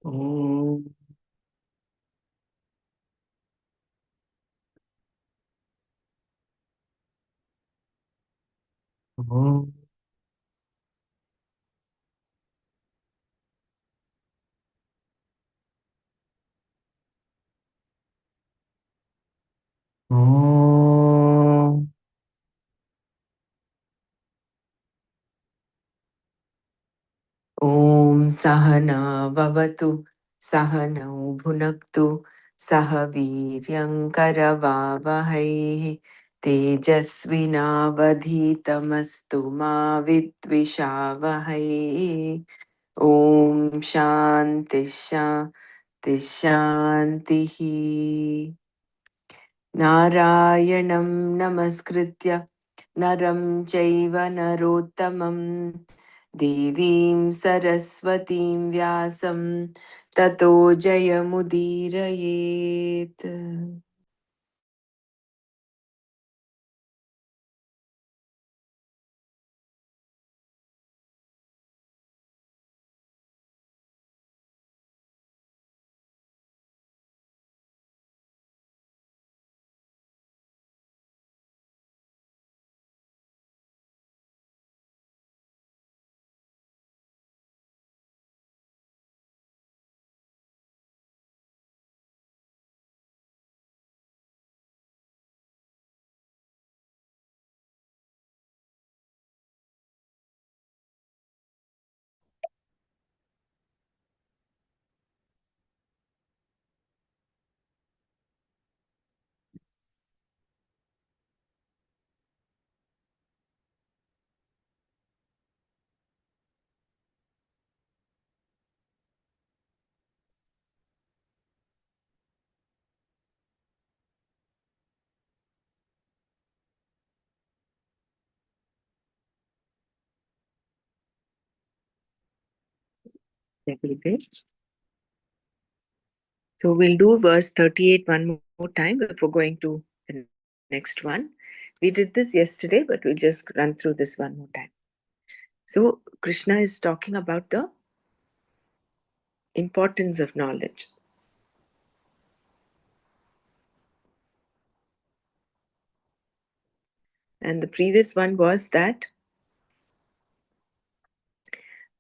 Om. Om. Om. Om Sahana Vavatu Sahanau Bhunaktu Sahaviryankaravavahai Tejasvinavadhitamastu ma vidvishavahai. Om Shanti Shanti Shantihi. नारायणं नमस्कृत्य नरं चैव नरोत्तमं देवीं सरस्वतीं व्यासं ततो जयमुदीरयेत्. So we'll do verse 38 one more time before going to the next one. We did this yesterday, but we'll just run through this one more time. So Krishna is talking about the importance of knowledge. And the previous one was that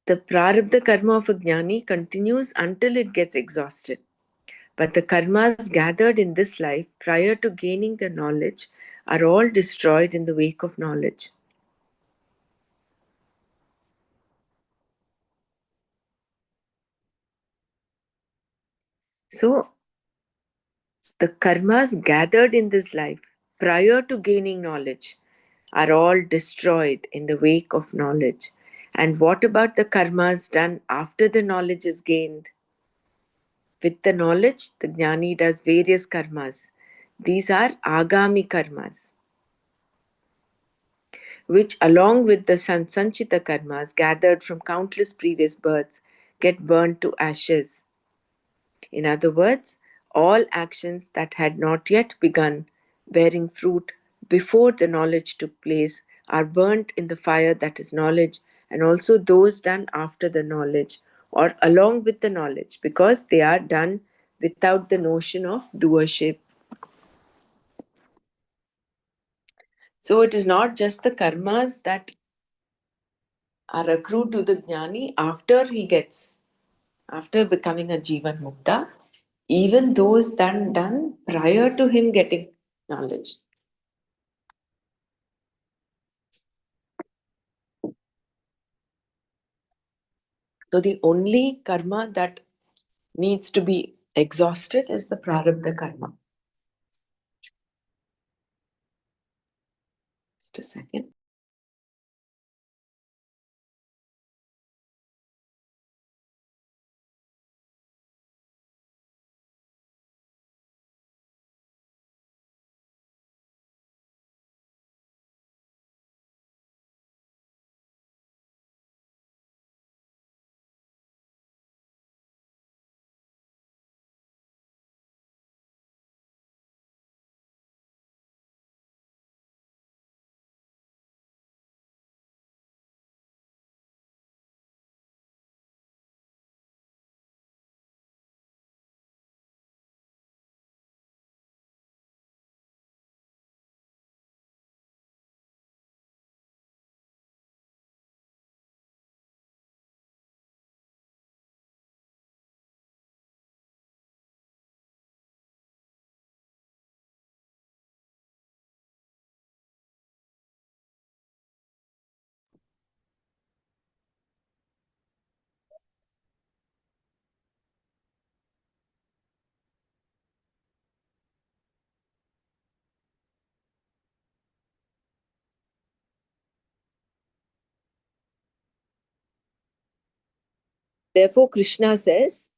the prarabdha karma of a jnani continues until it gets exhausted. But the karmas gathered in this life prior to gaining the knowledge are all destroyed in the wake of knowledge. So, the karmas gathered in this life prior to gaining knowledge are all destroyed in the wake of knowledge. And what about the karmas done after the knowledge is gained? With the knowledge, the jnani does various karmas. These are agami karmas, which, along with the sanchita karmas gathered from countless previous births, get burned to ashes. In other words, all actions that had not yet begun bearing fruit before the knowledge took place are burnt in the fire that is knowledge, and also those done after the knowledge or along with the knowledge, because they are done without the notion of doership. So it is not just the karmas that are accrued to the jnani after becoming a Jivan Mukta, even those done prior to him getting knowledge. So the only karma that needs to be exhausted is the prarabdha karma. Just a second. Therefore, Krishna says,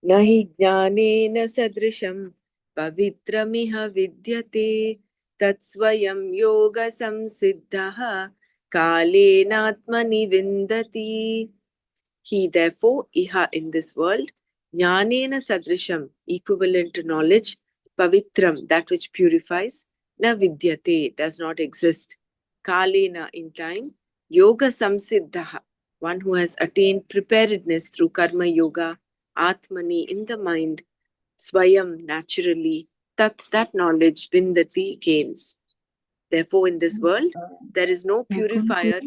Nahi jnanena sadrisham pavitramiha vidyate tatsvayam yoga samsiddhaha kalenatmani vindati. He therefore, iha in this world, jnanena sadrisham, equivalent to knowledge, pavitram, that which purifies, na vidyate, does not exist, kalena, in time, yoga samsiddhaha, one who has attained preparedness through karma yoga, atmani, in the mind, swayam, naturally, tat, that knowledge, vindati, gains. Therefore, in this world, there is no purifier.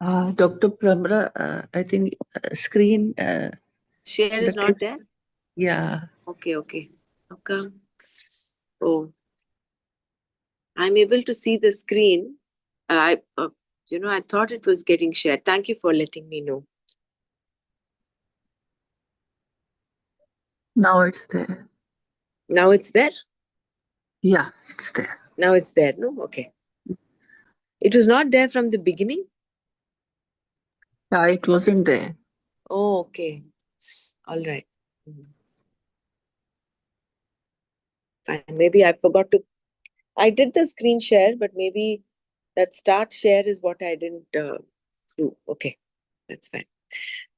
Dr. Pramra, I think screen. Share is The not there? yeah. Okay, okay. How come? Oh, I'm able to see the screen. I thought it was getting shared. Thank you for letting me know. Now it's there. Now it's there? Yeah, it's there. Now it's there, no? Okay. It was not there from the beginning? Yeah, it wasn't there. Oh, okay. All right. Fine. Maybe I forgot to. I did the screen share, but maybe that start share is what I didn't do. Okay. That's fine.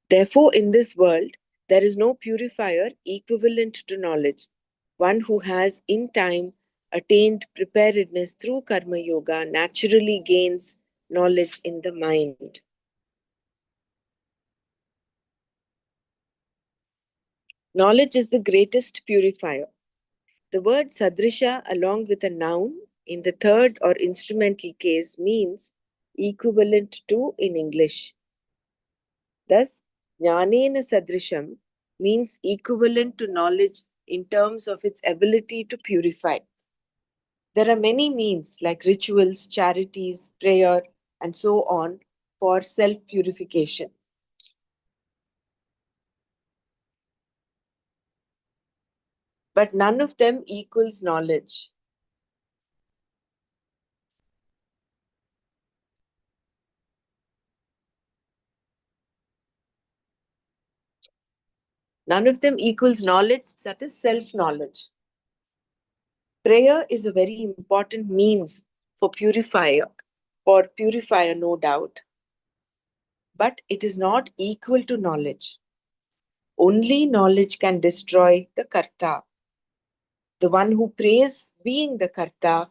Therefore, in this world, there is no purifier equivalent to knowledge. One who has in time attained preparedness through karma yoga naturally gains knowledge in the mind. Knowledge is the greatest purifier. The word sadrisha, along with a noun in the third or instrumental case, means equivalent to in English. Thus, jnanena sadrisham means equivalent to knowledge in terms of its ability to purify. There are many means like rituals, charities, prayer, and so on for self purification. But none of them equals knowledge. None of them equals knowledge, that is self knowledge. Prayer is a very important means for purifier, no doubt, but it is not equal to knowledge. Only knowledge can destroy the karta. The one who prays being the karta,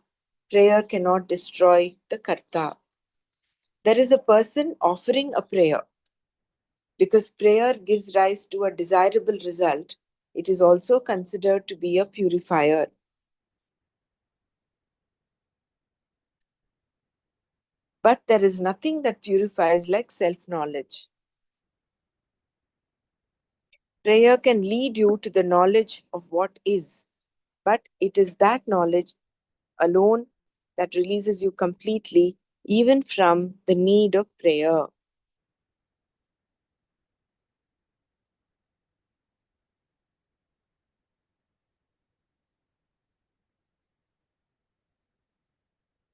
prayer cannot destroy the karta. There is a person offering a prayer. Because prayer gives rise to a desirable result, it is also considered to be a purifier. But there is nothing that purifies like self-knowledge. Prayer can lead you to the knowledge of what is, but it is that knowledge alone that releases you completely, even from the need of prayer.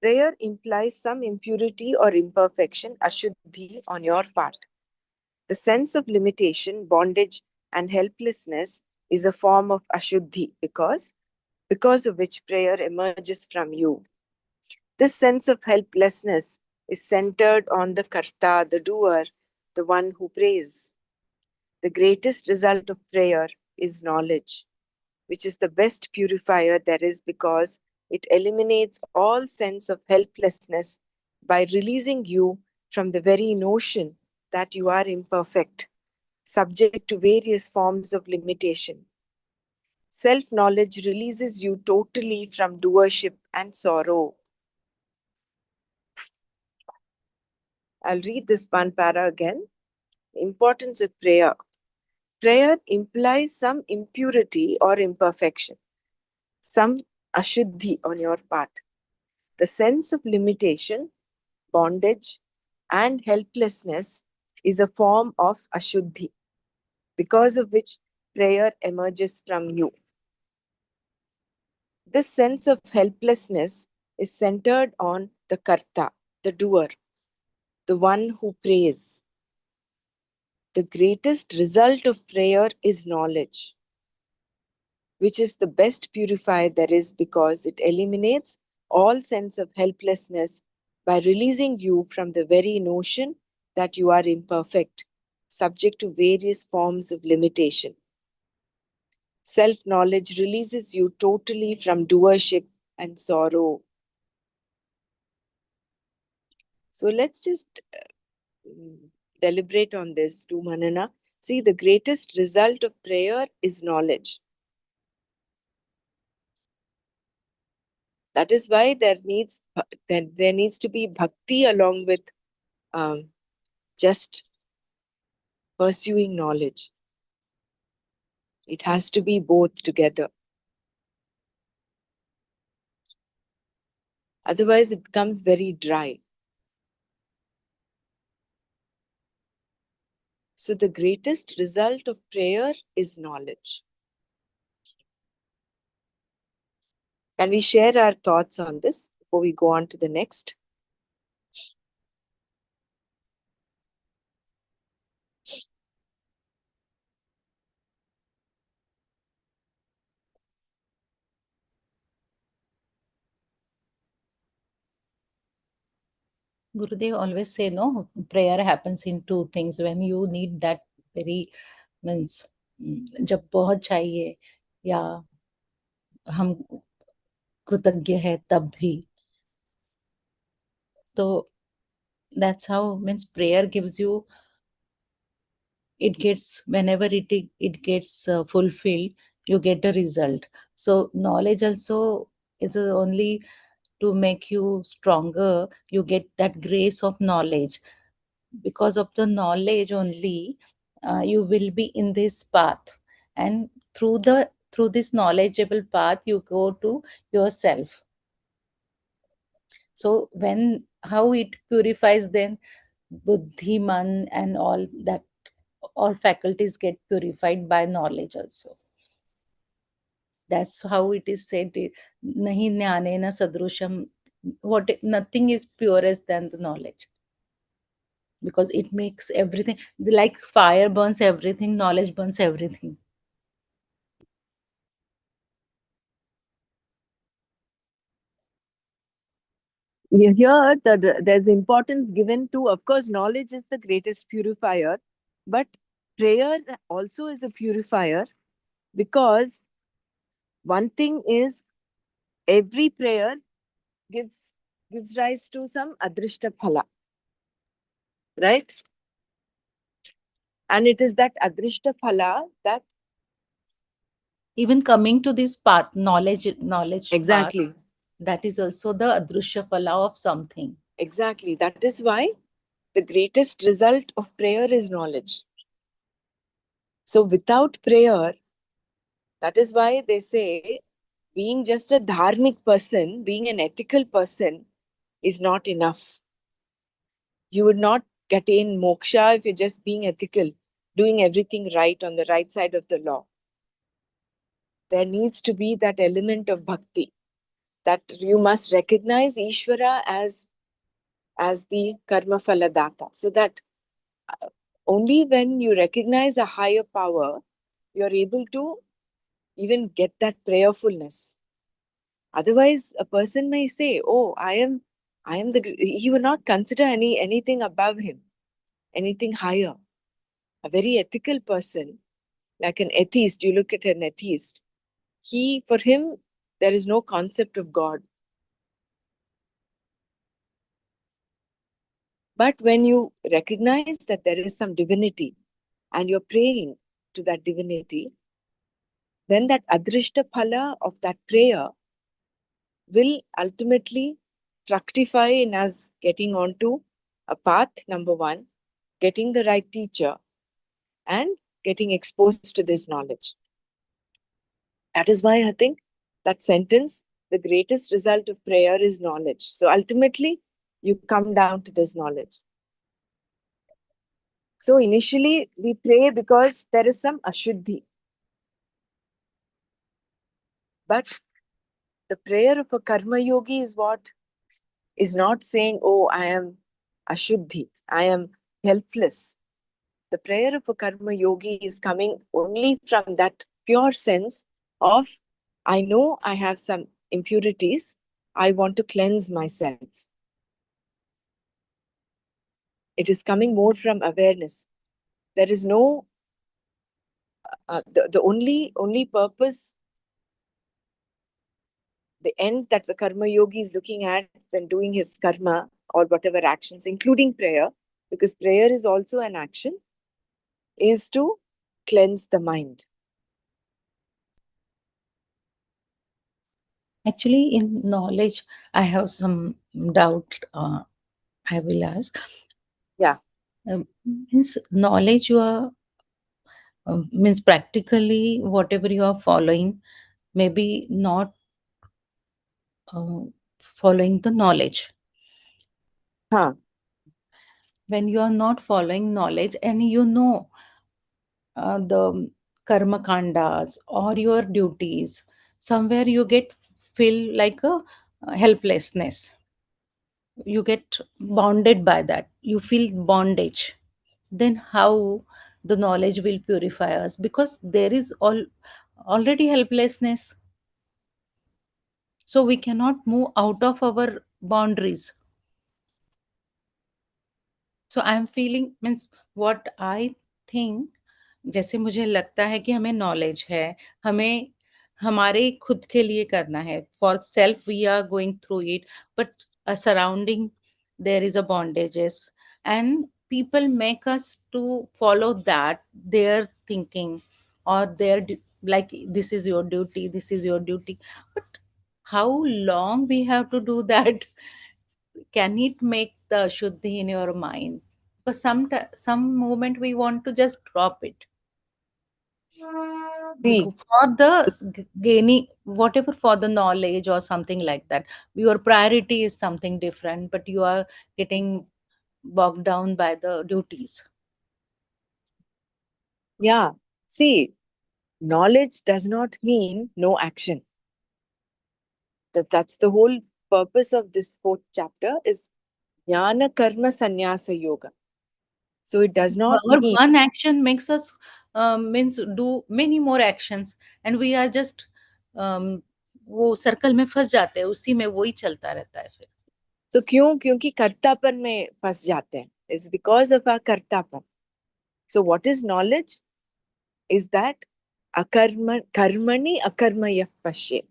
Prayer implies some impurity or imperfection, ashuddhi, on your part. The sense of limitation, bondage, and helplessness is a form of ashuddhi because of which prayer emerges from you. This sense of helplessness is centered on the karta, the doer, the one who prays. The greatest result of prayer is knowledge, which is the best purifier there is because it eliminates all sense of helplessness by releasing you from the very notion that you are imperfect, subject to various forms of limitation. Self knowledge releases you totally from doership and sorrow. I'll read this one para again. Importance of prayer. Prayer implies some impurity or imperfection, some ashuddhi on your part. The sense of limitation, bondage, and helplessness is a form of ashuddhi, because of which prayer emerges from you. This sense of helplessness is centered on the karta, the doer, the one who prays. the greatest result of prayer is knowledge, which is the best purifier there is because it eliminates all sense of helplessness by releasing you from the very notion that you are imperfect, subject to various forms of limitation. Self knowledge releases you totally from doership and sorrow. So let's just deliberate on this too, Manana. See, the greatest result of prayer is knowledge. That is why there needs to be bhakti along with um, just pursuing knowledge. It has to be both together. Otherwise, it becomes very dry. So, the greatest result of prayer is knowledge. Can we share our thoughts on this before we go on to the next? Gurudev always say, no, prayer happens in two things. When you need that very, means, जब बहुत चाहिए या हम कृतज्ञ है तब भी. तो that's how, means prayer gives you, it gets, whenever it gets fulfilled, you get a result. So knowledge also is only to make you stronger. You get that grace of knowledge. Because of the knowledge only, you will be in this path, and through this knowledgeable path you go to yourself. So when, how it purifies, then buddhi, man, and all that, all faculties get purified by knowledge also. That's how it is said, nahi jnanena sadrusham, what, nothing is purest than the knowledge, because it makes everything, like fire burns everything, knowledge burns everything. Here, there's importance given to, of course, knowledge is the greatest purifier, but prayer also is a purifier because one thing is every prayer gives gives rise to some adrishta phala, right? And it is that adrishta phala that Even coming to this path, knowledge path, exactly, that is also the adrushya phala of something. exactly. That is why the greatest result of prayer is knowledge. So without prayer, that is why they say being just a dharmic person, being an ethical person is not enough. You would not attain moksha if you're just being ethical, doing everything right on the right side of the law. There needs to be that element of bhakti, that you must recognize Ishvara as the karma phala data. So that only when you recognize a higher power, you're able to even get that prayerfulness. Otherwise, a person may say, "Oh, I am the." He will not consider anything above him, anything higher. A very ethical person, like an atheist. You look at an atheist. For him, there is no concept of God. But when you recognize that there is some divinity, and you're praying to that divinity, then that adrishta phala of that prayer will ultimately fructify in us getting onto a path, number one, getting the right teacher, and getting exposed to this knowledge. That is why I think that sentence, the greatest result of prayer is knowledge. So ultimately, you come down to this knowledge. So initially, we pray because there is some ashuddhi. But the prayer of a karma yogi is what? Is not saying, oh, I am ashuddhi, I am helpless. The prayer of a karma yogi is coming only from that pure sense of, I know I have some impurities, I want to cleanse myself. It is coming more from awareness. There is no, the only purpose, the end that the karma yogi is looking at when doing his karma or whatever actions, including prayer, because prayer is also an action, is to cleanse the mind. Actually, in knowledge, I have some doubt. I will ask. Yeah. Means knowledge you are means practically whatever you are following, maybe not uh, following the knowledge. Huh. When you are not following knowledge and you know the karma kandas or your duties, somewhere you get feel like a helplessness. You get bounded by that. You feel bondage. Then how the knowledge will purify us? Because there is already helplessness. So we cannot move out of our boundaries. So I am feeling means what I think, जैसे मुझे लगता है कि हमें knowledge है, हमें हमारे खुद के लिए करना है, for self we are going through it, but surrounding there is a bondages and people make us to follow that their thinking or their like this is your duty, this is your duty, but how long we have to do that? Can it make the shuddhi in your mind? Because some moment we want to just drop it See, for the gaining whatever, for the knowledge or something like that. Your priority is something different, but you are getting bogged down by the duties. yeah. See, knowledge does not mean no action. That's the whole purpose of this fourth chapter is jnana karma sannyasa yoga. So it does not Our mean, one action makes us means do many more actions, and we are just वो circle में फंस जाते हैं, उसी में वही चलता रहता है फिर. so क्यों? क्योंकि कर्तापन में फंस जाते हैं. It's because of our कर्तापन. So what is knowledge? Is that karmani akarmayah pashyet.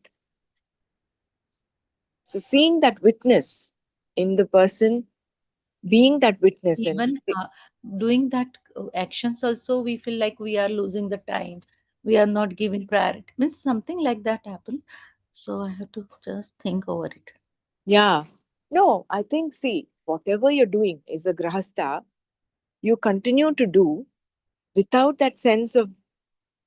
So seeing that witness in the person, being that witness and Even doing that actions also, we feel like we are losing the time, we are not giving priority, means something like that happens. So I have to just think over it. yeah. No, I think, see, whatever you're doing is a grahastha, you continue to do without that sense of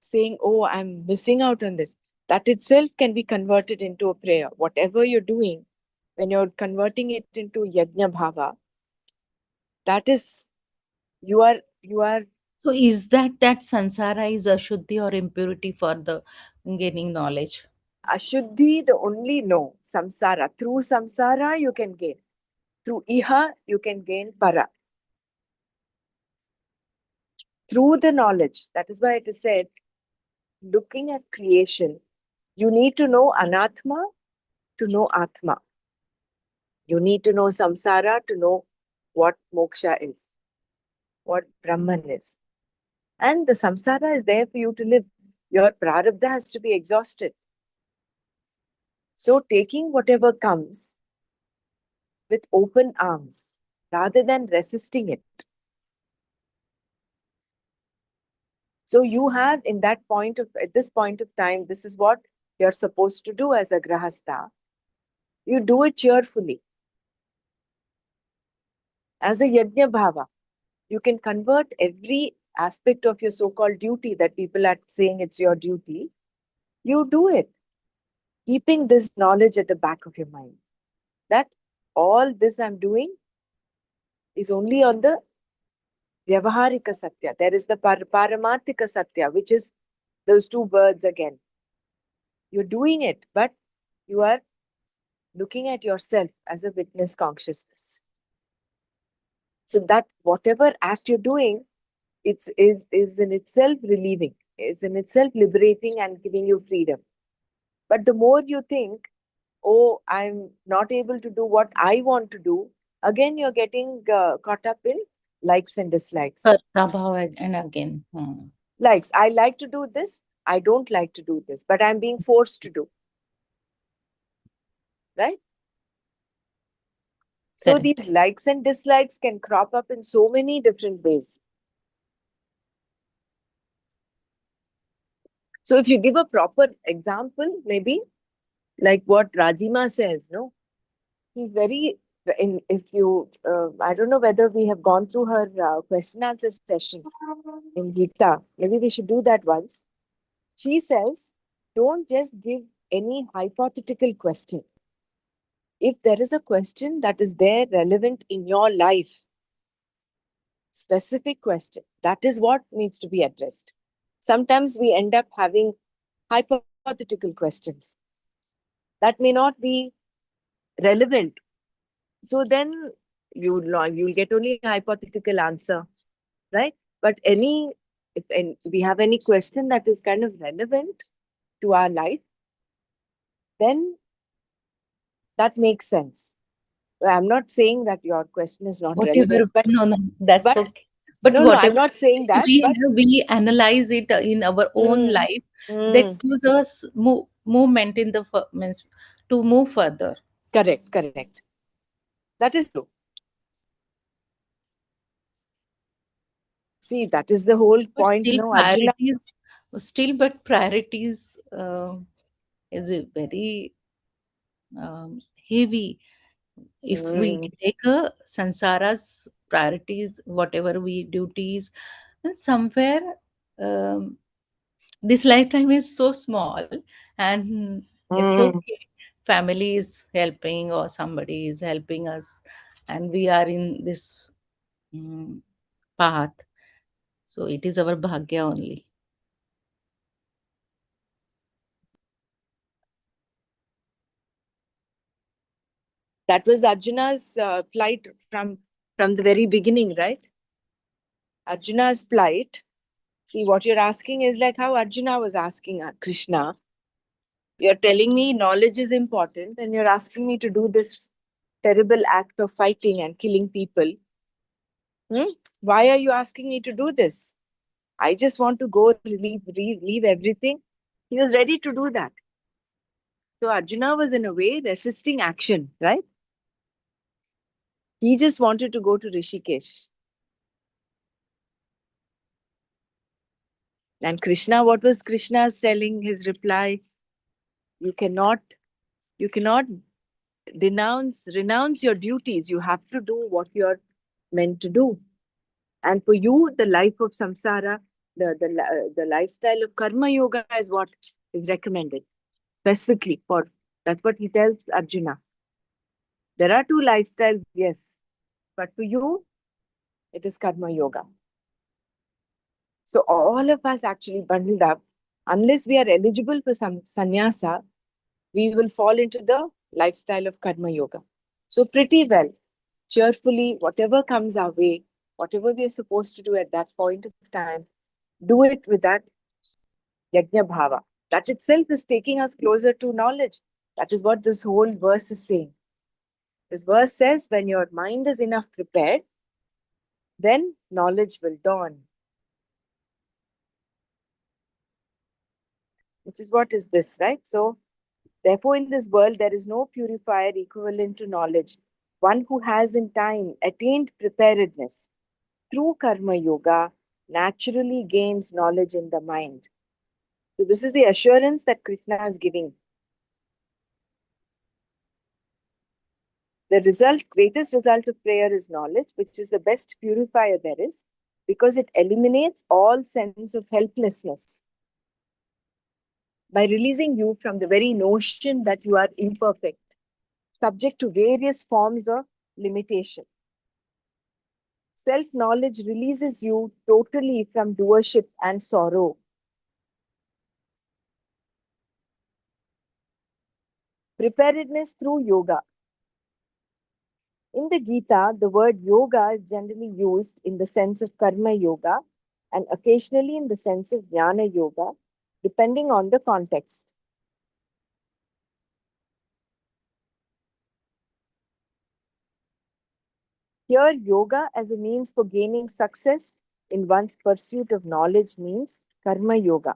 saying, oh, I'm missing out on this. That itself can be converted into a prayer. Whatever you're doing, when you're converting it into yajna bhava, that is, you are So is that sansara is ashuddhi or impurity for the gaining knowledge? ashuddhi, the only no. Samsara. Through samsara, you can gain. Through iha, you can gain para. Through the knowledge. That is why it is said, looking at creation, you need to know anatma to know atma. You need to know samsara to know what moksha is, what Brahman is. And the samsara is there for you to live. Your prarabdha has to be exhausted. So taking whatever comes with open arms rather than resisting it. So you have in that point of, at this point of time, this is what you're supposed to do as a grahastha. You do it cheerfully. As a yajna bhava, you can convert every aspect of your so-called duty that people are saying it's your duty. You do it, keeping this knowledge at the back of your mind. That all this I'm doing is only on the Vyavaharika Satya. There is the Paramatika Satya, which is those two words again. You're doing it, but you are looking at yourself as a witness consciousness. So that whatever act you're doing, is in itself relieving, is in itself liberating and giving you freedom. But the more you think, oh, I'm not able to do what I want to do, again you're getting caught up in likes and dislikes. Prabhav and again. Likes, I like to do this, I don't like to do this, but I'm being forced to do, right? So these Correct. likes and dislikes can crop up in so many different ways. So if you give a proper example, maybe like what Rajima says, no, he's very in. If you, I don't know whether we have gone through her question answer session in Gita. Maybe we should do that once. She says, don't just give any hypothetical question. If there is a question that is there relevant in your life, specific question, that is what needs to be addressed. Sometimes we end up having hypothetical questions that may not be relevant. So then you'll get only a hypothetical answer, right? But if we have any question that is kind of relevant to our life, then that makes sense. I'm not saying that your question is not Whatever, relevant, no, no, that's but okay. But no, I'm whatever not saying that, we but have, we analyze it in our own mm, life, that mm, gives us movement in the means to move further. correct, correct. That is true. See, that is the whole But point, no, Arjuna. but priorities is a very heavy. If we Mm, take a sansara's priorities, whatever we duties, then somewhere um, this lifetime is so small, and it's mm. okay. Family is helping or somebody is helping us, and we are in this mm, path. So it is our bhagya only. That was Arjuna's plight from the very beginning, right? Arjuna's plight. See, what you're asking is like how Arjuna was asking Krishna. You're telling me knowledge is important, and you're asking me to do this terrible act of fighting and killing people. Hmm? Why are you asking me to do this? I just want to go leave everything. He was ready to do that. So Arjuna was in a way resisting action, right? He just wanted to go to Rishikesh. And Krishna, what was Krishna's telling his reply? You cannot, you cannot renounce your duties. You have to do what you're meant to do. And for you, the life of samsara, the lifestyle of karma yoga is what is recommended specifically for. That's what he tells Arjuna. There are two lifestyles, yes, but for you, it is karma yoga. So all of us actually bundled up, unless we are eligible for some sannyasa, we will fall into the lifestyle of karma yoga. So pretty well, cheerfully, whatever comes our way, whatever we are supposed to do at that point of time, do it with that yajna bhava. That itself is taking us closer to knowledge. That is what this whole verse is saying. This verse says, when your mind is enough prepared, then knowledge will dawn. Which is what is this, right? So, therefore, in this world, there is no purifier equivalent to knowledge. One who has in time attained preparedness through karma yoga naturally gains knowledge in the mind. So, this is the assurance that Krishna is giving. The greatest result of prayer is knowledge, which is the best purifier there is, because it eliminates all sense of helplessness by releasing you from the very notion that you are imperfect, subject to various forms of limitation. Self knowledge releases you totally from doership and sorrow. Preparedness through yoga. In the Gita, the word yoga is generally used in the sense of karma yoga, and occasionally in the sense of jnana yoga, depending on the context. Here, yoga as a means for gaining success in one's pursuit of knowledge means karma yoga.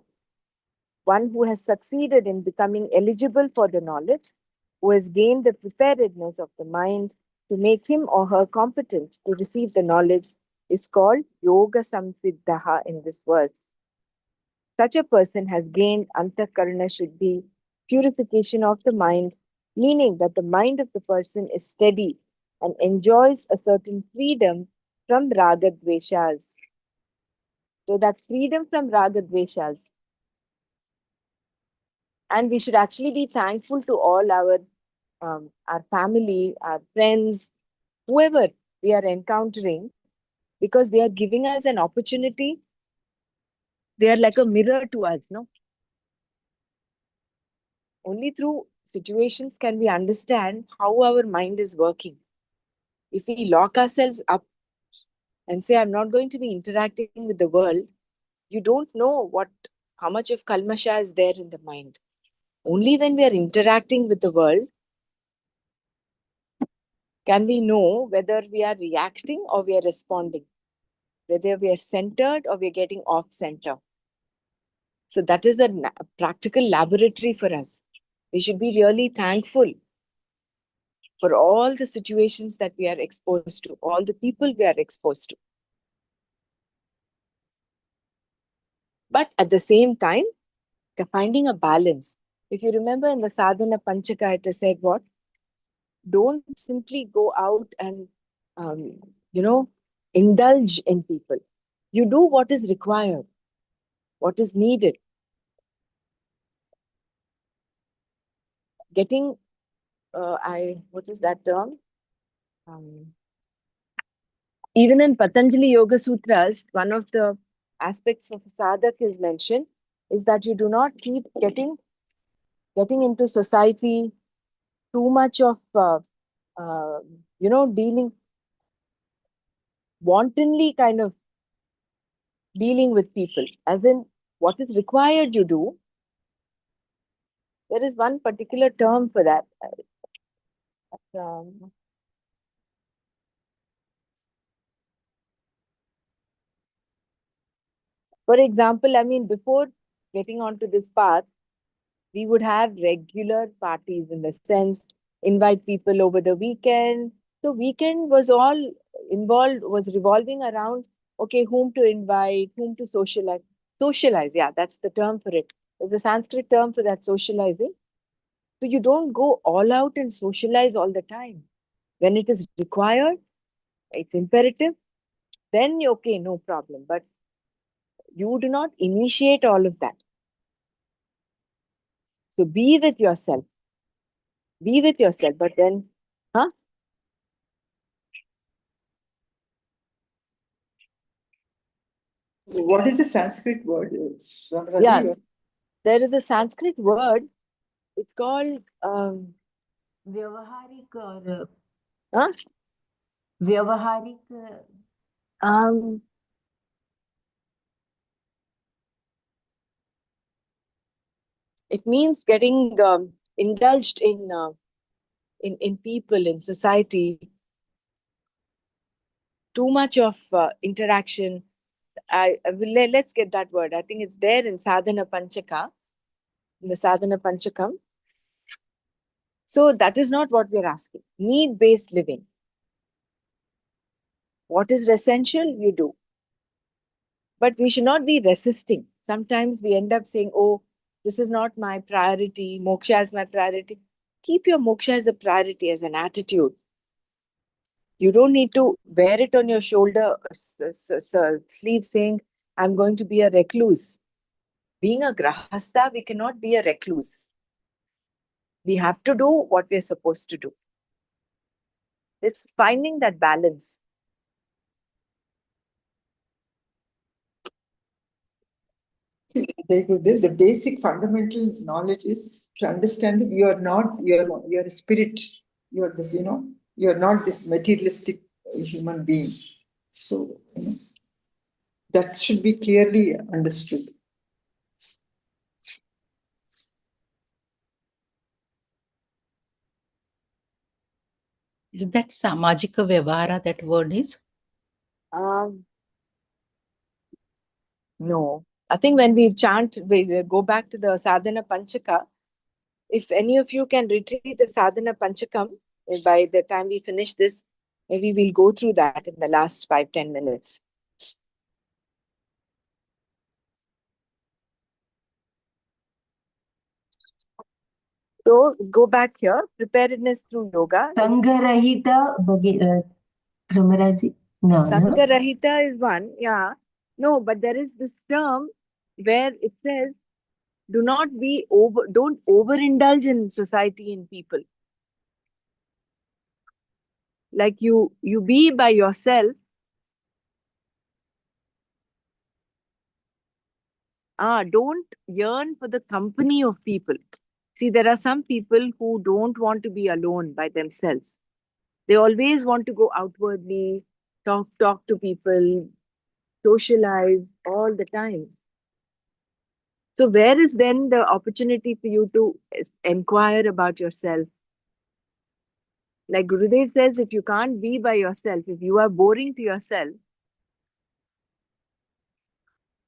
One who has succeeded in becoming eligible for the knowledge, who has gained the preparedness of the mind to make him or her competent to receive the knowledge, is called yoga samsiddhaha in this verse. Such a person has gained antakarana shuddhi, purification of the mind, meaning that the mind of the person is steady and enjoys a certain freedom from raga dveshas. So that freedom from raga dveshas. And we should actually be thankful to all our family, our friends, whoever we are encountering, because they are giving us an opportunity. They are like a mirror to us, no? Only through situations can we understand how our mind is working. If we lock ourselves up and say, I'm not going to be interacting with the world, you don't know how much of kalmasha is there in the mind. Only when we are interacting with the world can we know whether we are reacting or we are responding, whether we are centered or we are getting off center. So that is a practical laboratory for us. We should be really thankful for all the situations that we are exposed to, all the people we are exposed to. But at the same time, finding a balance. If you remember in the sadhana panchaka, it is said what? Don't simply go out and, um, indulge in people. You do what is required, what is needed. Getting, what is that term? Even in Patanjali Yoga Sutras, one of the aspects of sadhak is mentioned is that you do not keep getting into society too much of, dealing wantonly kind of dealing with people, as in what is required you do. There is one particular term for that. Um, for example, I mean, before getting onto this path, we would have regular parties in the sense, invite people over the weekend. So weekend was all was revolving around, okay, whom to invite, whom to socialize. Socialize, yeah, that's the term for it. There's a Sanskrit term for that, socializing. So you don't go all out and socialize all the time. When it is required, it's imperative, then okay, no problem. But you do not initiate all of that. So be with yourself. Be with yourself, but then, huh? What is the Sanskrit word? Yeah, there is a Sanskrit word. It's called व्यवहारिक और huh? व्यवहारिक um, it means getting indulged in people, in society, too much of interaction. Let's get that word. I think it's there in Sadhana Panchaka, in the Sadhana Panchakam. So that is not what we're asking. Need-based living. What is essential, you do. But we should not be resisting. Sometimes we end up saying, oh, this is not my priority. Moksha is my priority. Keep your moksha as a priority, as an attitude. You don't need to wear it on your shoulder, sleeve saying, I'm going to be a recluse. Being a grahastha, we cannot be a recluse. We have to do what we're supposed to do. It's finding that balance. The basic fundamental knowledge is to understand that you are not, you're a spirit. You're this, you're not this materialistic human being. So, That should be clearly understood. Is that samajika vyavahara that word is? No. I think when we chant, we go back to the sadhana panchaka. If any of you can retrieve the sadhana panchakam, by the time we finish this, maybe we'll go through that in the last 5-10 minutes. So go back here. Preparedness through yoga. Sangarahita Pramaraji? No, no. Sangarahita is one, yeah. No, but there is this term where it says, don't overindulge in society in people. Like you be by yourself. Don't yearn for the company of people. See, there are some people who don't want to be alone by themselves. They always want to go outwardly, talk to people, socialize all the time. So where is then the opportunity for you to inquire about yourself? Like Gurudev says, if you can't be by yourself, if you are boring to yourself,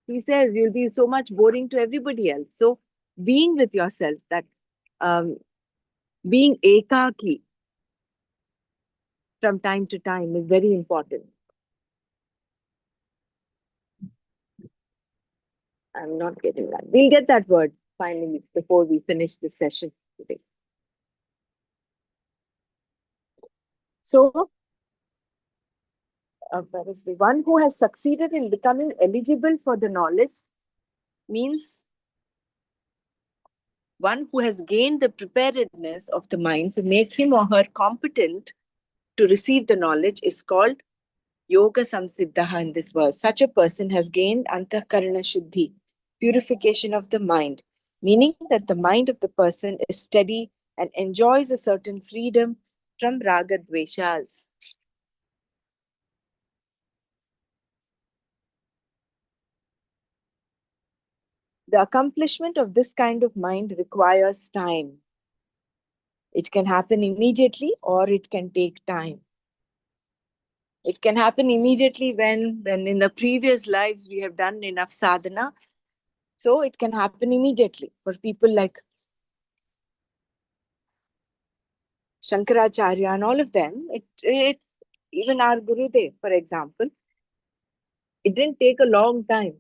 he says you'll be so much boring to everybody else. So being with yourself, that being ekaki from time to time is very important. I'm not getting that. We'll get that word finally before we finish this session today. So, where is the one who has succeeded in becoming eligible for the knowledge means one who has gained the preparedness of the mind to make him or her competent to receive the knowledge is called Yoga Samsiddhaha in this verse. Such a person has gained Antakarana Shuddhi, purification of the mind, meaning that the mind of the person is steady and enjoys a certain freedom from raga dveshas. The accomplishment of this kind of mind requires time. It can happen immediately or it can take time. It can happen immediately when in the previous lives we have done enough sadhana. So it can happen immediately for people like Shankaracharya and all of them. Even our Gurudev, for example, it didn't take a long time.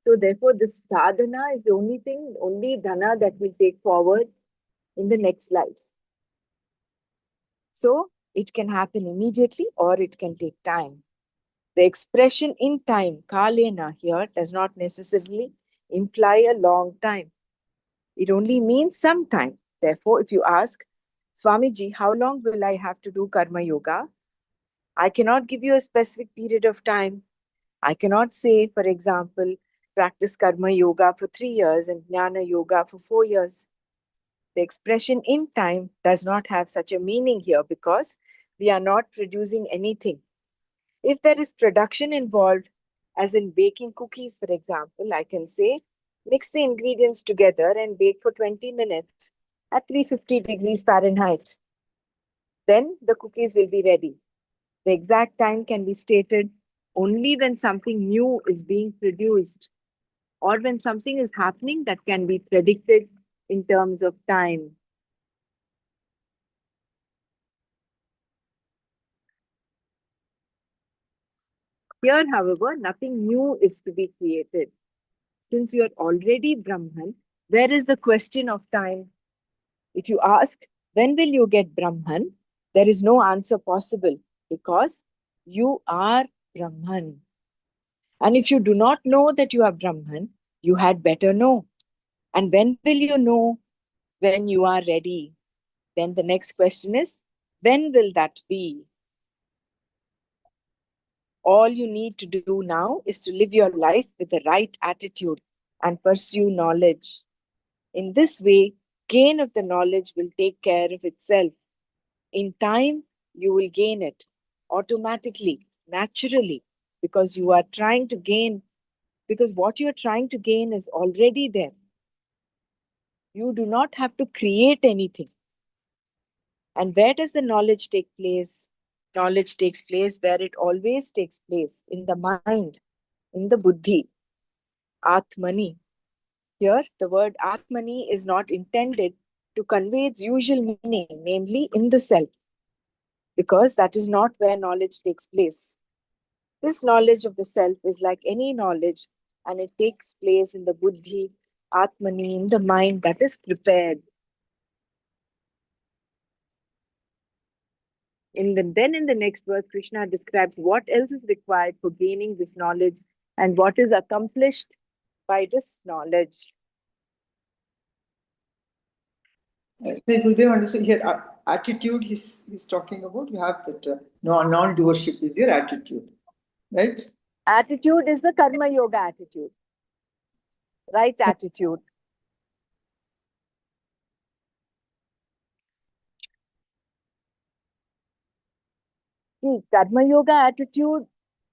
So therefore, this sadhana is the only thing, only dhana that will take forward in the next lives. So it can happen immediately or it can take time. The expression in time, kalena here, does not necessarily imply a long time. It only means some time. Therefore, if you ask, Swamiji, how long will I have to do karma yoga? I cannot give you a specific period of time. I cannot say, for example, practice karma yoga for 3 years and jnana yoga for 4 years. The expression in time does not have such a meaning here because we are not producing anything. If there is production involved, as in baking cookies, for example, I can say, mix the ingredients together and bake for 20 minutes at 350 degrees Fahrenheit. Then the cookies will be ready. The exact time can be stated only when something new is being produced or when something is happening that can be predicted in terms of time. Here, however, nothing new is to be created. Since you are already Brahman, where is the question of time? If you ask, when will you get Brahman? There is no answer possible because you are Brahman. And if you do not know that you are Brahman, you had better know. And when will you know? When you are ready. Then the next question is, when will that be? All you need to do now is to live your life with the right attitude and pursue knowledge. In this way, gain of the knowledge will take care of itself. In time, you will gain it automatically, naturally. because you are trying to gain, because what you're trying to gain is already there. You do not have to create anything. And where does the knowledge take place? Knowledge takes place where it always takes place, in the mind, in the buddhi, Atmani. Here, the word Atmani is not intended to convey its usual meaning, namely in the self, because that is not where knowledge takes place. This knowledge of the self is like any knowledge, and it takes place in the buddhi, Atmani, in the mind that is prepared. Then in the next verse, Krishna describes what else is required for gaining this knowledge and what is accomplished by this knowledge. So Gurudev understood here, attitude he's talking about. You have that non-doership is your attitude, right? Attitude is the karma yoga attitude, right attitude. See, karma yoga attitude,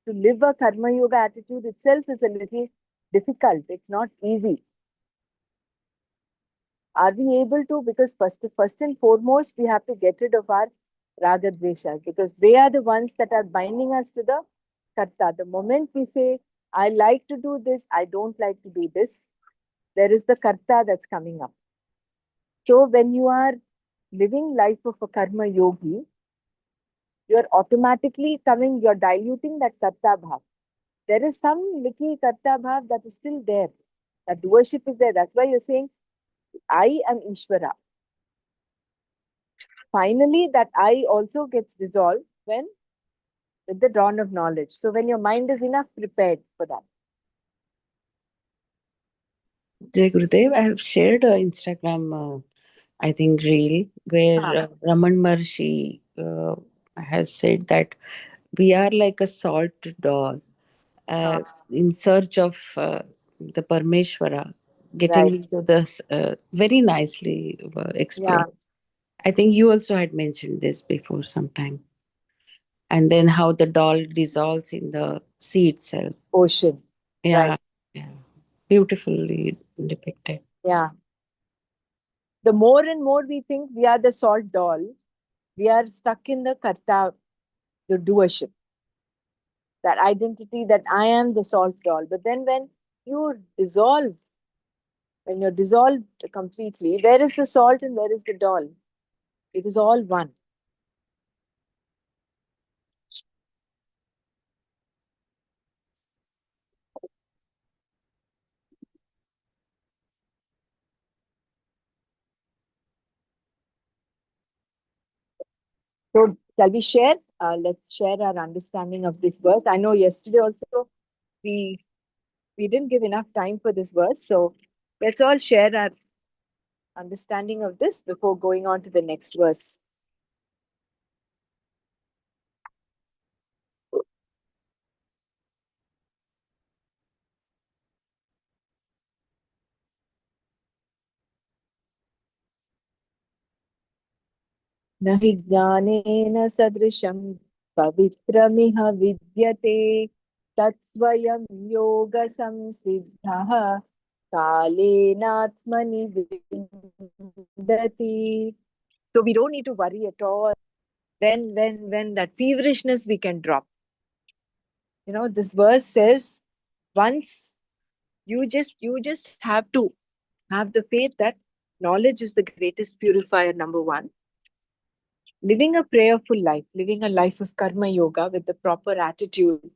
to live a karma yoga attitude itself is a little difficult. It's not easy. Are we able to? Because first and foremost, we have to get rid of our raga dveshas, because they are the ones that are binding us to the karta. The moment we say, I like to do this, I don't like to do this, there is the karta that's coming up. So when you are living life of a karma yogi, you're automatically you're diluting that karta bhav. There is some little karta bhav that is still there. That worship is there. That's why you're saying, I am Ishvara. Finally, that I also gets dissolved when with the dawn of knowledge. So when your mind is enough prepared for that. Jai Gurudev, I have shared a Instagram, I think, reel where Raman Maharshi has said that we are like a salt doll in search of the Parmeshwara, getting Right. into this very nicely Yeah. explained. I think you also had mentioned this before sometime. And then how the doll dissolves in the sea itself. Ocean. Yeah, Right. yeah. Beautifully depicted. Yeah. The more and more we think we are the salt doll, we are stuck in the karta, the doership. That identity that I am the salt doll. But then when you dissolve, when you're dissolved completely, where is the salt and where is the doll? It is all one. So shall we share? Let's share our understanding of this verse. I know yesterday also we didn't give enough time for this verse. So let's all share our understanding of this before going on to the next verse. न हि ज्ञानेन सदृशं पवित्रमिह विद्यते तत्स्वयं योगसंसिद्धः कालेनात्मनि विन्दति. So we don't need to worry at all. When that feverishness we can drop. You know, this verse says, once you just have to have the faith that knowledge is the greatest purifier, number one. Living a prayerful life, living a life of karma yoga with the proper attitude,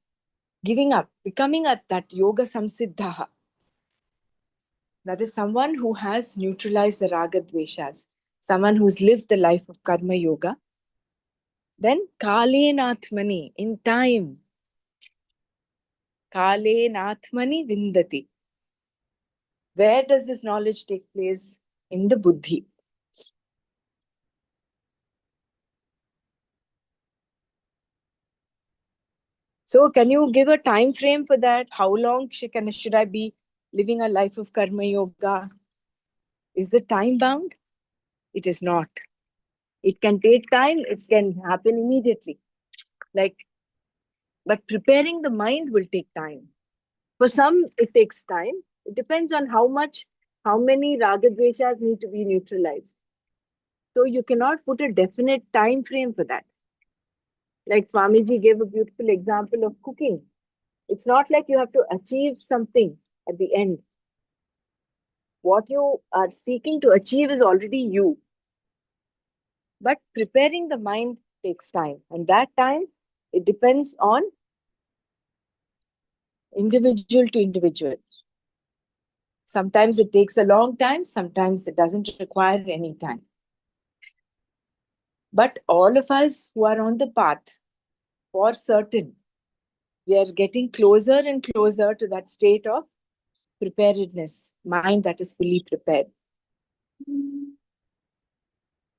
giving up, becoming that yoga samsiddha. That is someone who has neutralized the raga dveshas, someone who's lived the life of karma yoga. Then kalenatmani, in time, kalenatmani vindati. Where does this knowledge take place? In the buddhi. So can you give a time frame for that? How long should I be living a life of karma yoga? Is the time bound? It is not. It can take time. It can happen immediately. Like But preparing the mind will take time. For some, it takes time. It depends on how many ragadveshas need to be neutralized. So you cannot put a definite time frame for that. Like Swamiji gave a beautiful example of cooking. It's not like you have to achieve something at the end. What you are seeking to achieve is already you. But preparing the mind takes time. And that time, it depends on individual to individual. Sometimes it takes a long time, sometimes it doesn't require any time. But all of us who are on the path, for certain, we are getting closer and closer to that state of preparedness, mind that is fully prepared.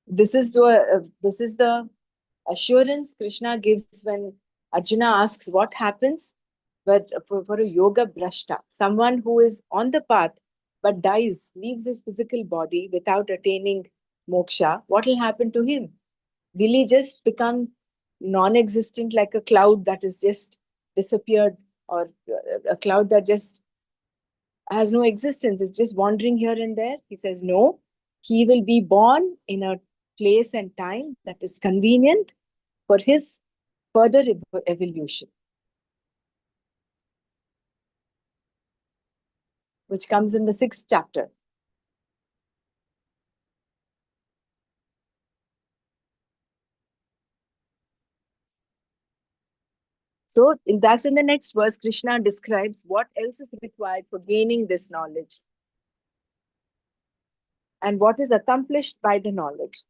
This is the assurance Krishna gives when Arjuna asks what happens for a yoga brashta, someone who is on the path but dies, leaves his physical body without attaining moksha. What will happen to him? Will he just become non-existent like a cloud that has just disappeared, or a cloud that just has no existence, it's just wandering here and there? He says no, he will be born in a place and time that is convenient for his further evolution, which comes in the 6th chapter. So, thus in the next verse, Krishna describes what else is required for gaining this knowledge and what is accomplished by the knowledge.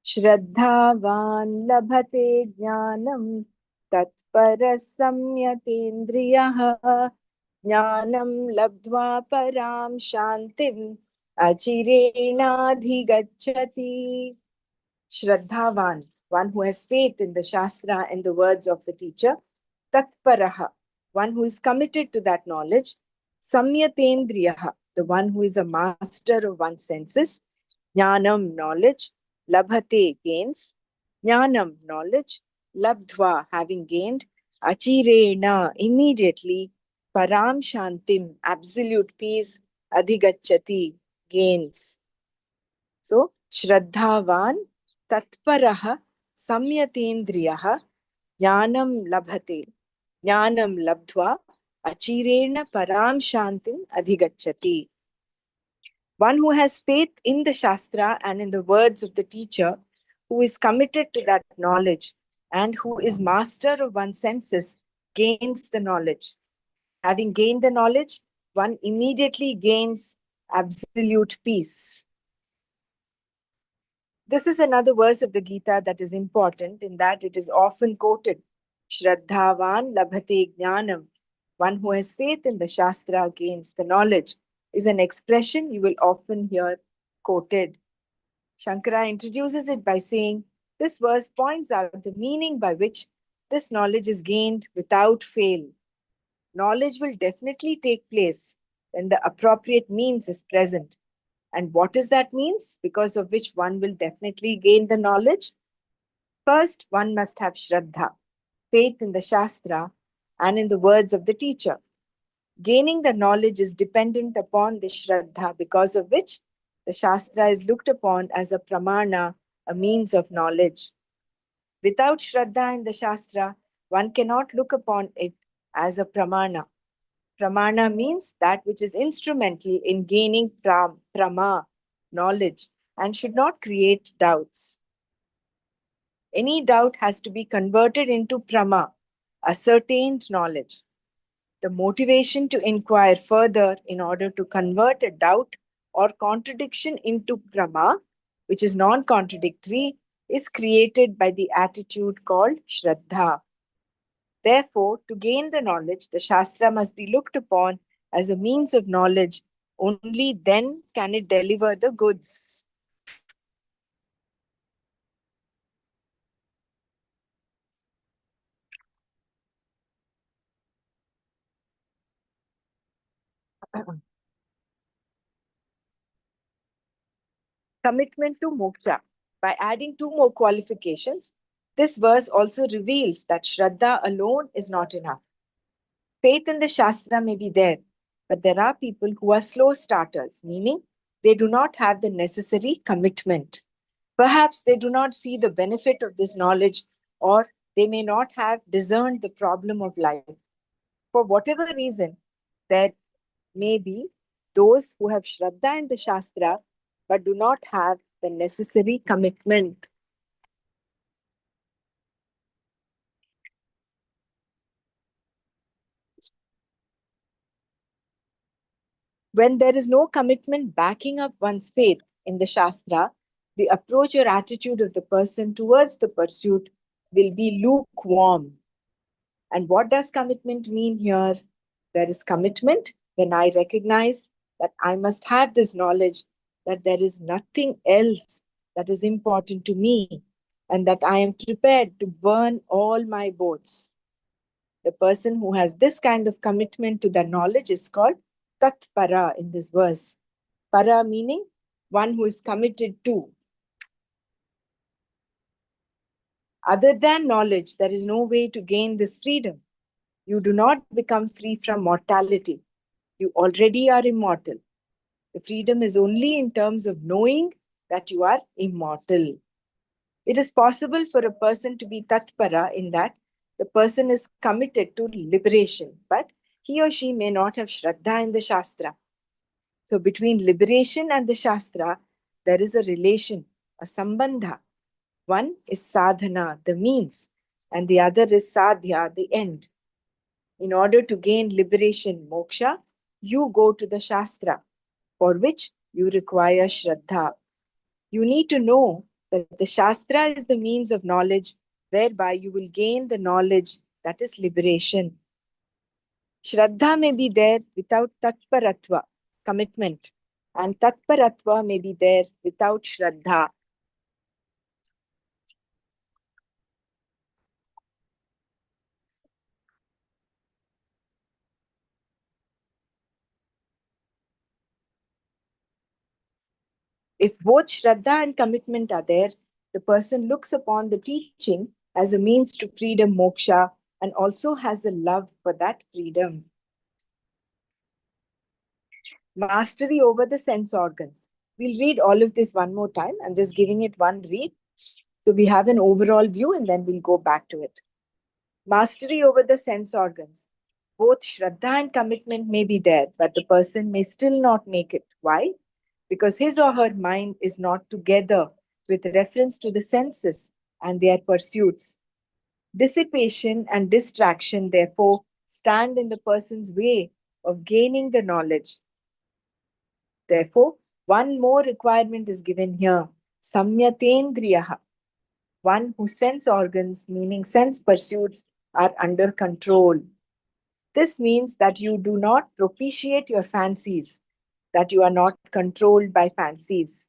Shraddhavan labhate jnanam tatpara samyatendriyah jnanam labdva param shantim achirenadhigacchati. Shraddhavan, one who has faith in the Shastra and the words of the teacher. Tatparaha, one who is committed to that knowledge. Samyatendriyaha, the one who is a master of one's senses. Jnanam, knowledge. Labhate, gains. Jnanam, knowledge. Labdhva, having gained. Achirena, immediately. Param shantim, absolute peace. Adhigacchati, gains. So, Shraddhavan, Tatparaha, Samyatendriyaha, Jnanam labhate, Jnanam labdhva, Achirena param shantim adhigacchati. One who has faith in the Shastra and in the words of the teacher, who is committed to that knowledge, and who is master of one's senses, gains the knowledge. Having gained the knowledge, one immediately gains absolute peace. This is another verse of the Gita that is important in that it is often quoted. Shraddhavan labhate jnanam. One who has faith in the Shastra gains the knowledge is an expression you will often hear quoted. Shankara introduces it by saying, this verse points out the meaning by which this knowledge is gained without fail. Knowledge will definitely take place when the appropriate means is present. And what is that means because of which one will definitely gain the knowledge? First, one must have Shraddha, faith in the Shastra and in the words of the teacher. Gaining the knowledge is dependent upon the Shraddha, because of which the Shastra is looked upon as a pramana, a means of knowledge. Without Shraddha in the Shastra, one cannot look upon it as a pramana. Pramana means that which is instrumental in gaining prama, knowledge, and should not create doubts. Any doubt has to be converted into prama, ascertained knowledge. The motivation to inquire further in order to convert a doubt or contradiction into prama, which is non-contradictory, is created by the attitude called Shraddha. Therefore, to gain the knowledge, the Shastra must be looked upon as a means of knowledge. Only then can it deliver the goods. Commitment to moksha. By adding two more qualifications, This verse also reveals that Shraddha alone is not enough. Faith in the Shastra may be there, but there are people who are slow starters, meaning they do not have the necessary commitment. Perhaps they do not see the benefit of this knowledge, or they may not have discerned the problem of life. For whatever reason, there may be those who have Shraddha in the Shastra but do not have the necessary commitment. When there is no commitment backing up one's faith in the Shastra, the approach or attitude of the person towards the pursuit will be lukewarm. And what does commitment mean here? There is commitment when I recognize that I must have this knowledge, that there is nothing else that is important to me, and that I am prepared to burn all my boats. The person who has this kind of commitment to the knowledge is called Tatpara in this verse. Para meaning one who is committed to. Other than knowledge, there is no way to gain this freedom. You do not become free from mortality. You already are immortal. The freedom is only in terms of knowing that you are immortal. It is possible for a person to be tatpara in that the person is committed to liberation, but he or she may not have Shraddha in the Shastra. So between liberation and the Shastra, there is a relation, a sambandha. One is sadhana, the means, and the other is sadhya, the end. In order to gain liberation, moksha, you go to the Shastra, for which you require Shraddha. You need to know that the Shastra is the means of knowledge whereby you will gain the knowledge that is liberation. Shraddha may be there without tatparatva, commitment, and tatparatva may be there without Shraddha. If both Shraddha and commitment are there, the person looks upon the teaching as a means to freedom, moksha, and also has a love for that freedom. Mastery over the sense organs. We'll read all of this one more time. I'm just giving it one read. So we have an overall view and then we'll go back to it. Mastery over the sense organs. Both Shraddha and commitment may be there, but the person may still not make it. Why? Because his or her mind is not together with reference to the senses and their pursuits. Dissipation and distraction, therefore, stand in the person's way of gaining the knowledge. Therefore, one more requirement is given here. Samyatendriyaha. One whose sense organs, meaning sense pursuits, are under control. This means that you do not propitiate your fancies, that you are not controlled by fancies.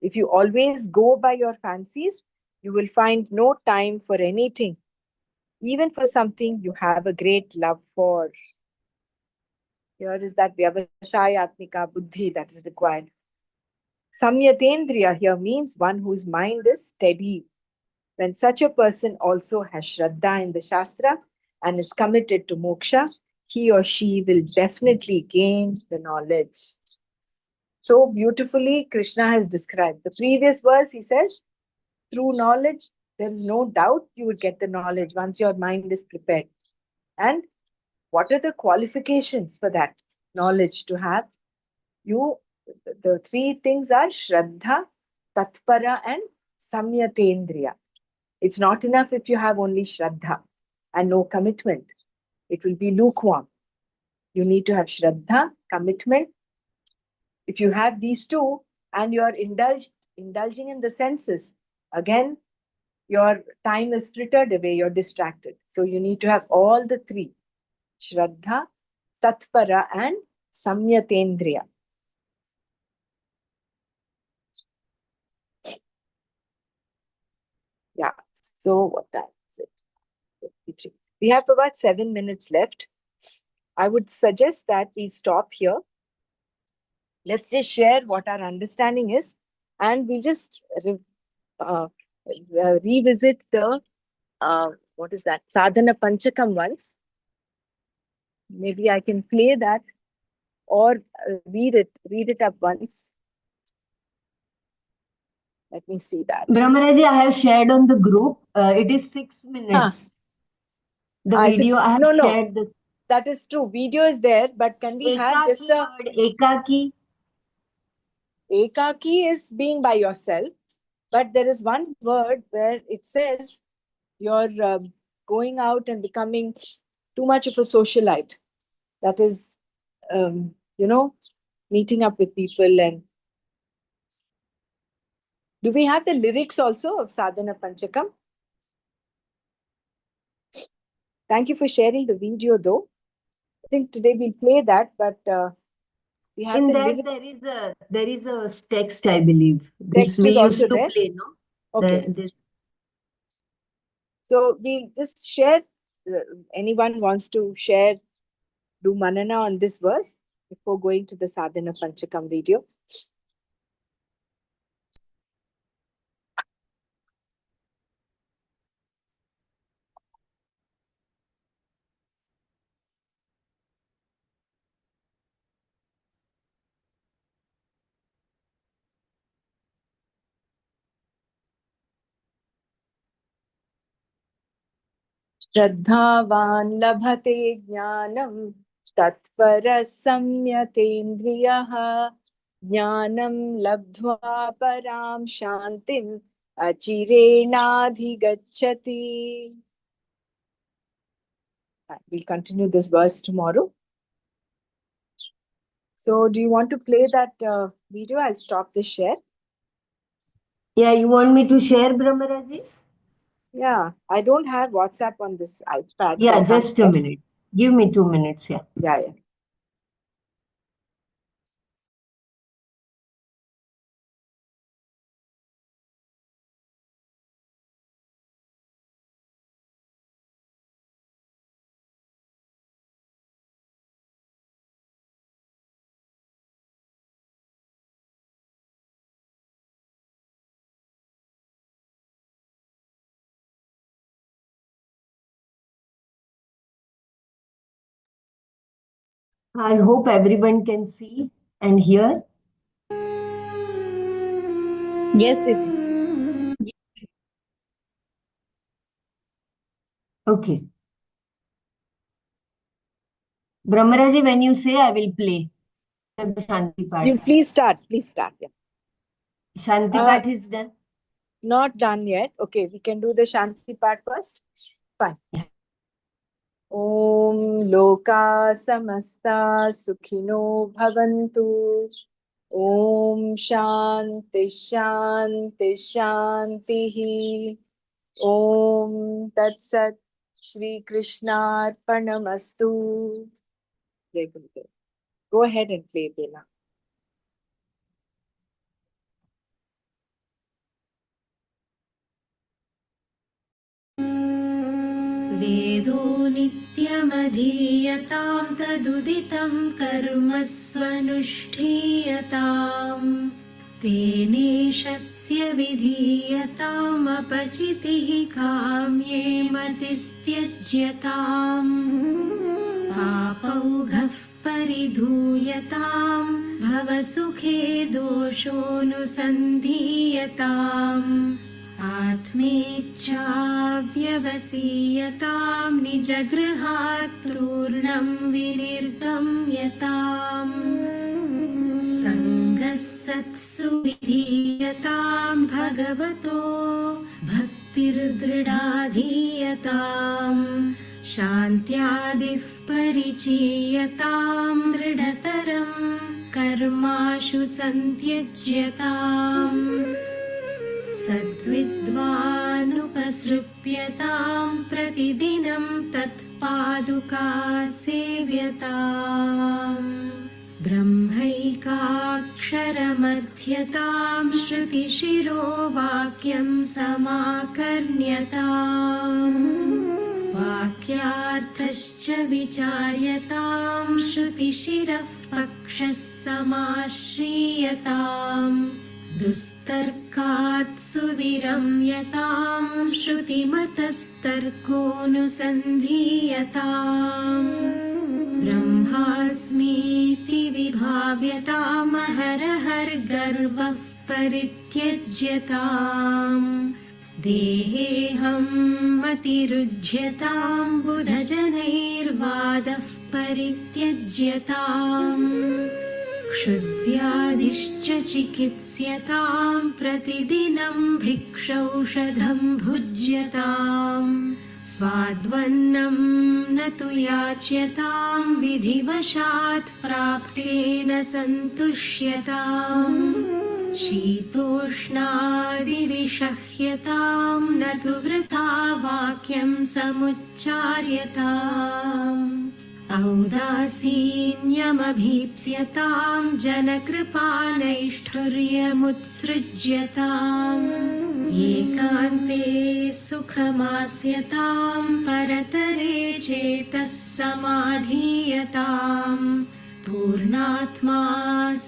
If you always go by your fancies, you will find no time for anything, even for something you have a great love for. Here is that vyavasayatmika buddhi that is required. Samyatendriya here means one whose mind is steady. When such a person also has Shraddha in the Shastra and is committed to moksha, he or she will definitely gain the knowledge. So beautifully, Krishna has described. The previous verse, he says, through knowledge, there is no doubt you will get the knowledge once your mind is prepared. And what are the qualifications for that knowledge to have? The three things are Shraddha, Tatpara, and Samyatendriya. It's not enough if you have only Shraddha and no commitment. It will be lukewarm. You need to have Shraddha, commitment. If you have these two and you are indulging in the senses, again, your time is frittered away, you're distracted. So you need to have all the three, Shraddha, Tatpara, and Samyatendriya. Yeah, so what time is it? 53. We have about 7 minutes left. I would suggest that we stop here. Let's just share what our understanding is, and we'll just revisit the what is that? Sadhana Panchakam once. Maybe I can play that or read it up once. Let me see that. Brahmaraji, I have shared on the group. It is 6 minutes. The video I have shared this. That is true. Video is there, but can we have just the word, ekaki? Ekaki is being by yourself, but there is one word where it says you're going out and becoming too much of a socialite. That is, meeting up with people. And do we have the lyrics also of Sadhana Panchakam? Thank you for sharing the video, though. I think today we'll play that, but we have in the that lyrics. there is a text, I believe. Text we is also used to there? play, no? Okay. So we'll just share. Anyone wants to share, do Manana on this verse before going to the Sadhana Panchakam video? श्रद्धावान् लभते ज्ञानं तत्परः संयतेन्द्रियः ज्ञानं लब्ध्वा परां शान्तिम् अचिरेणाधिगच्छति. We'll continue this verse tomorrow. So do you want to play that video? I'll stop the share. Yeah, you want me to share, Brahmaraji? Yeah, I don't have WhatsApp on this iPad. Yeah, so just a minute. Give me 2 minutes, yeah. Yeah. I hope everyone can see and hear. Yes, Didi. Okay. Brahmaraji, when you say, I will play the Shanti part. You please start. Yeah. Shanti part is done? Not done yet. Okay, we can do the Shanti part first. Fine. Yeah. Om Loka Samasta Sukhino Bhavantu. Om Shanti Shanti Shanti. Om Tat Sat Shri Krishna Arpanamastu. Go ahead and play, Bela. वेदो नित्यमधीयतां तदुदितं कर्म स्वनुष्ठीयताम् तेनेशस्य विधीयतामपचितिः काम्ये मतिस्त्यज्यताम् पापौघः परिधूयतां भवसुखे दोषोऽनुसन्धीयताम् आत्मेच्छाव्यवसीयतां निजगृहात् तूर्णं विनिर्गम्यताम् सङ्गः सत्सु विधीयतां भगवतो भक्तिर्दृढाधीयताम् शान्त्यादिः परिचीयतां दृढतरं कर्माशु सन्त्यज्यताम् सद्विद्वानुपसृप्यतां प्रतिदिनं तत्पादुका सेव्यताम् ब्रह्मैकाक्षरमध्यतां श्रुतिशिरो वाक्यं समाकर्ण्यताम् वाक्यार्थश्च विचार्यतां श्रुतिशिरः पक्षः समाश्रीयताम् दुस्तर्कात् सुविरम्यतां श्रुतिमतस्तर्कोऽनुसन्धीयताम् ब्रह्मास्मीति विभाव्यतामहरहर्गर्वः परित्यज्यताम् देहेऽहं मतिरुज्यतां बुधजनैर्वादः परित्यज्यताम् क्षुद्व्याधिश्च चिकित्स्यतां प्रतिदिनं भिक्षौषधं भुज्यताम् स्वाद्वन्नं न तु याच्यतां विधिवशात् प्राप्तेन सन्तुष्यताम् शीतोष्णादिविषह्यतां न तु वृथा वाक्यं समुच्चार्यताम् औदासीन्यमभीप्स्यतां जनकृपानैष्ठुर्यमुत्सृज्यताम् एकान्ते सुखमास्यतां परतरे चेतः समाधीयताम् पूर्णात्मा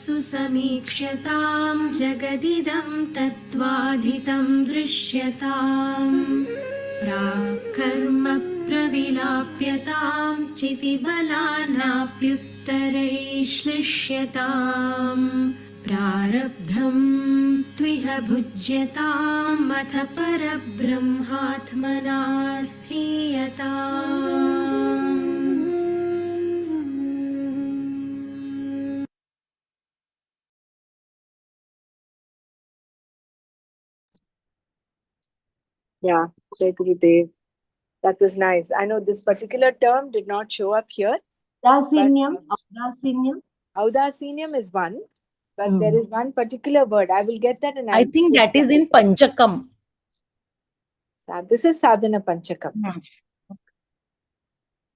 सुसमीक्ष्यतां जगदिदं तत्त्वाधितं दृश्यताम् प्राक्कर्म प्रविलाप्यतां चितिबलानाप्युत्तरैश्लिष्यताम् प्रारब्धं त्विह भुज्यताम् अथ परब्रह्मात्मना स्थीयताम् Yeah, Jai Gurudev. That was nice. I know this particular term did not show up here. Audasiniam, audasiniam. Audasinium is one, but there is one particular word. I will get that and I think that is in Panchakam. This is Sadhana Panchakam.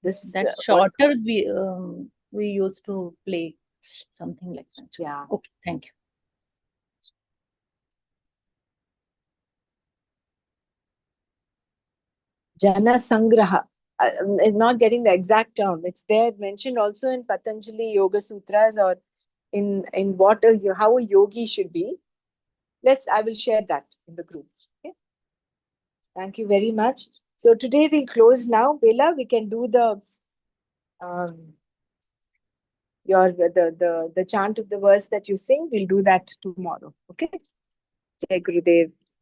This That shorter we used to play something like that. Yeah. Okay, thank you. Jana Sangraha. I'm not getting the exact term. It's there mentioned also in Patanjali Yoga Sutras, or in what how a yogi should be. I will share that in the group. Okay. Thank you very much. So today we'll close now. Bela, we can do the the chant of the verse that you sing. We'll do that tomorrow. Okay. Jai Gurudev.